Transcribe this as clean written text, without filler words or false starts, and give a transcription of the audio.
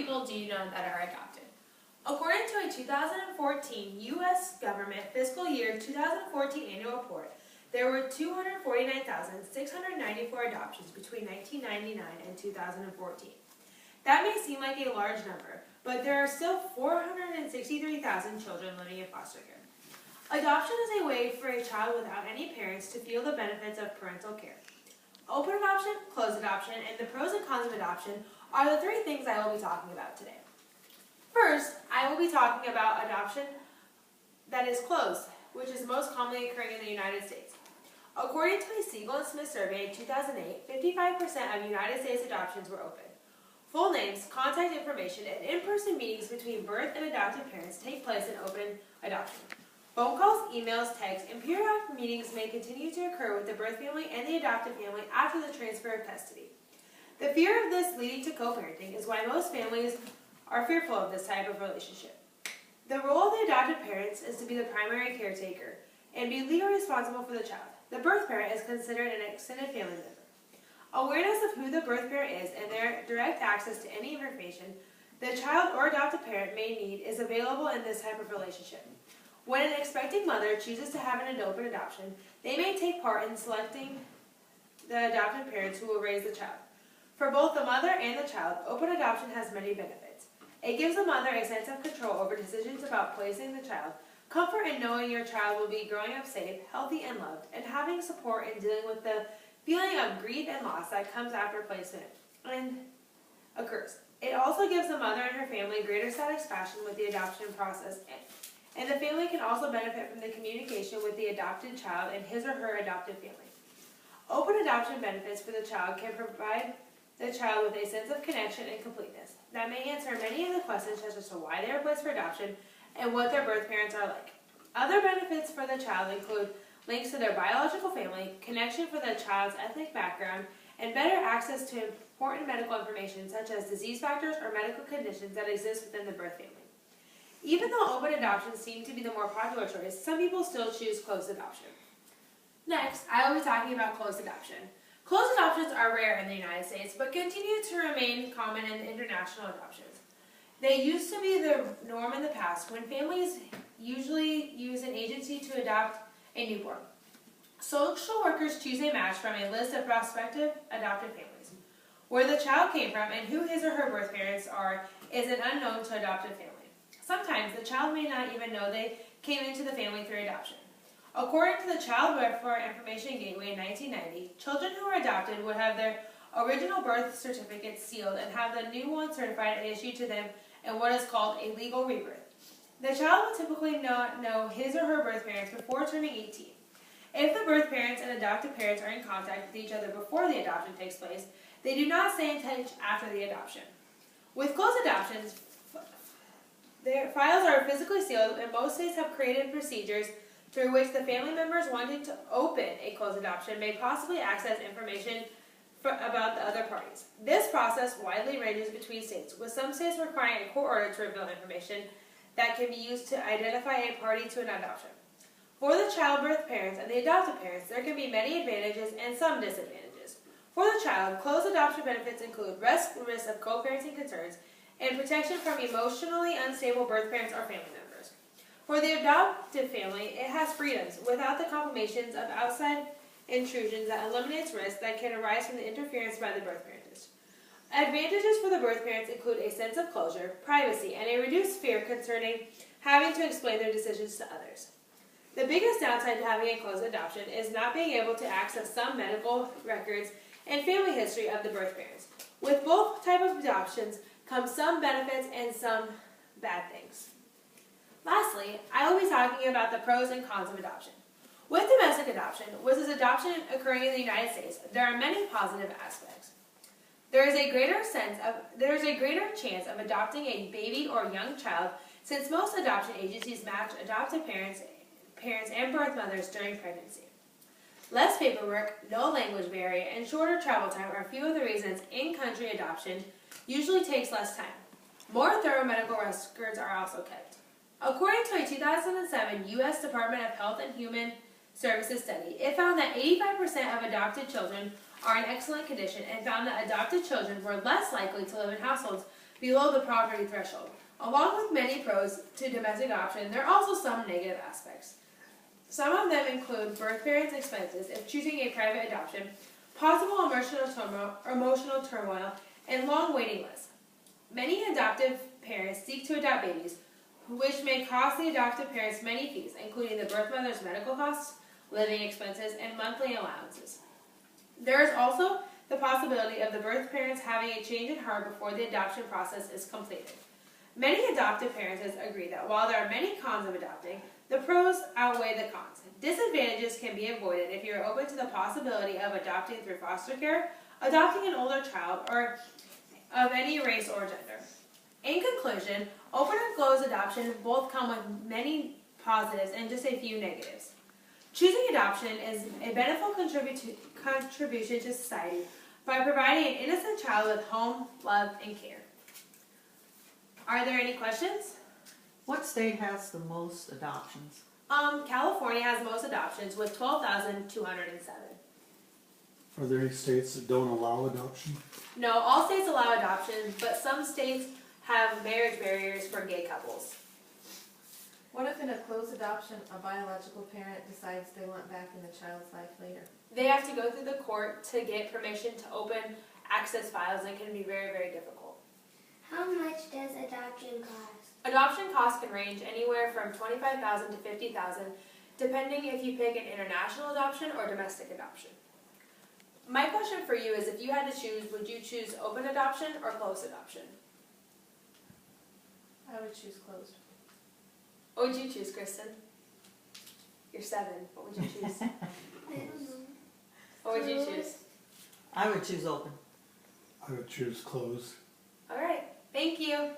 people do you know that are adopted? According to a 2014 U.S. government fiscal year 2014 annual report, there were 249,694 adoptions between 1999 and 2014. That may seem like a large number, but there are still 463,000 children living in foster care. Adoption is a way for a child without any parents to feel the benefits of parental care. Open adoption, closed adoption, and the pros and cons of adoption are the three things I will be talking about today. First, I will be talking about adoption that is closed, which is most commonly occurring in the United States. According to a Siegel and Smith survey in 2008, 55% of United States adoptions were open. Full names, contact information, and in-person meetings between birth and adoptive parents take place in open adoption. Phone calls, emails, texts, and periodic meetings may continue to occur with the birth family and the adoptive family after the transfer of custody. The fear of this leading to co-parenting is why most families are fearful of this type of relationship. The role of the adoptive parents is to be the primary caretaker and be legally responsible for the child. The birth parent is considered an extended family member. Awareness of who the birth parent is and their direct access to any information the child or adoptive parent may need is available in this type of relationship. When an expecting mother chooses to have an open adoption, they may take part in selecting the adoptive parents who will raise the child. For both the mother and the child, open adoption has many benefits. It gives the mother a sense of control over decisions about placing the child, comfort in knowing your child will be growing up safe, healthy, and loved, and having support in dealing with the feeling of grief and loss that comes after placement and occurs. It also gives the mother and her family greater satisfaction with the adoption process, and the family can also benefit from the communication with the adopted child and his or her adoptive family. Open adoption benefits for the child can provide the child with a sense of connection and completeness that may answer many of the questions such as to why they were placed for adoption and what their birth parents are like. Other benefits for the child include links to their biological family, connection for the child's ethnic background, and better access to important medical information such as disease factors or medical conditions that exist within the birth family. Even though open adoptions seem to be the more popular choice, some people still choose closed adoption. Next, I will be talking about closed adoption. Closed adoptions are rare in the United States, but continue to remain common in international adoptions. They used to be the norm in the past, when families usually use an agency to adopt a newborn. Social workers choose a match from a list of prospective adopted families. Where the child came from and who his or her birth parents are is an unknown to adoptive family. Sometimes the child may not even know they came into the family through adoption. According to the Child Welfare Information Gateway in 1990, children who were adopted would have their original birth certificates sealed and have the new one certified and issued to them in what is called a legal rebirth. The child will typically not know his or her birth parents before turning 18. If the birth parents and adoptive parents are in contact with each other before the adoption takes place, they do not stay in touch after the adoption. With closed adoptions, their files are physically sealed, and most states have created procedures through which the family members wanting to open a closed adoption may possibly access information about the other parties. This process widely ranges between states, with some states requiring a court order to reveal information that can be used to identify a party to an adoption. For the childbirth parents and the adoptive parents, there can be many advantages and some disadvantages. For the child, closed adoption benefits include less risk of co-parenting concerns and protection from emotionally unstable birth parents or family members. For the adoptive family, it has freedoms without the complications of outside intrusions that eliminates risks that can arise from the interference by the birth parents. Advantages for the birth parents include a sense of closure, privacy, and a reduced fear concerning having to explain their decisions to others. The biggest downside to having a closed adoption is not being able to access some medical records and family history of the birth parents. With both types of adoptions come some benefits and some bad things. Lastly, I will be talking about the pros and cons of adoption. With domestic adoption, which is adoption occurring in the United States, there are many positive aspects. There is a greater chance of adopting a baby or young child since most adoption agencies match adoptive parents and birth mothers during pregnancy. Less paperwork, no language barrier, and shorter travel time are a few of the reasons in-country adoption usually takes less time. More thorough medical records are also kept. According to a 2007 U.S. Department of Health and Human Services study, it found that 85% of adopted children are in excellent condition and found that adopted children were less likely to live in households below the poverty threshold. Along with many pros to domestic adoption, there are also some negative aspects. Some of them include birth parents' expenses if choosing a private adoption, possible emotional turmoil, and long waiting lists. Many adoptive parents seek to adopt babies, which may cost the adoptive parents many fees, including the birth mother's medical costs, living expenses, and monthly allowances. There is also the possibility of the birth parents having a change in heart before the adoption process is completed. Many adoptive parents agree that while there are many cons of adopting, the pros outweigh the cons. Disadvantages can be avoided if you are open to the possibility of adopting through foster care, adopting an older child, or of any race or gender. In conclusion, open and closed adoption both come with many positives and just a few negatives. Choosing adoption is a beneficial contribution to society by providing an innocent child with home, love, and care. Are there any questions? What state has the most adoptions? California has most adoptions with 12,207. Are there any states that don't allow adoption? No, all states allow adoption, but some states have marriage barriers for gay couples. What if in a closed adoption, a biological parent decides they want back in the child's life later? They have to go through the court to get permission to open access files, and it can be very, very difficult. How much does adoption cost? Adoption costs can range anywhere from $25,000 to $50,000, depending if you pick an international adoption or domestic adoption. My question for you is, if you had to choose, would you choose open adoption or closed adoption? I would choose closed. What would you choose, Kristen? You're 7. What would you choose? I don't know. What would you choose? I would choose open. I would choose closed. All right. Thank you.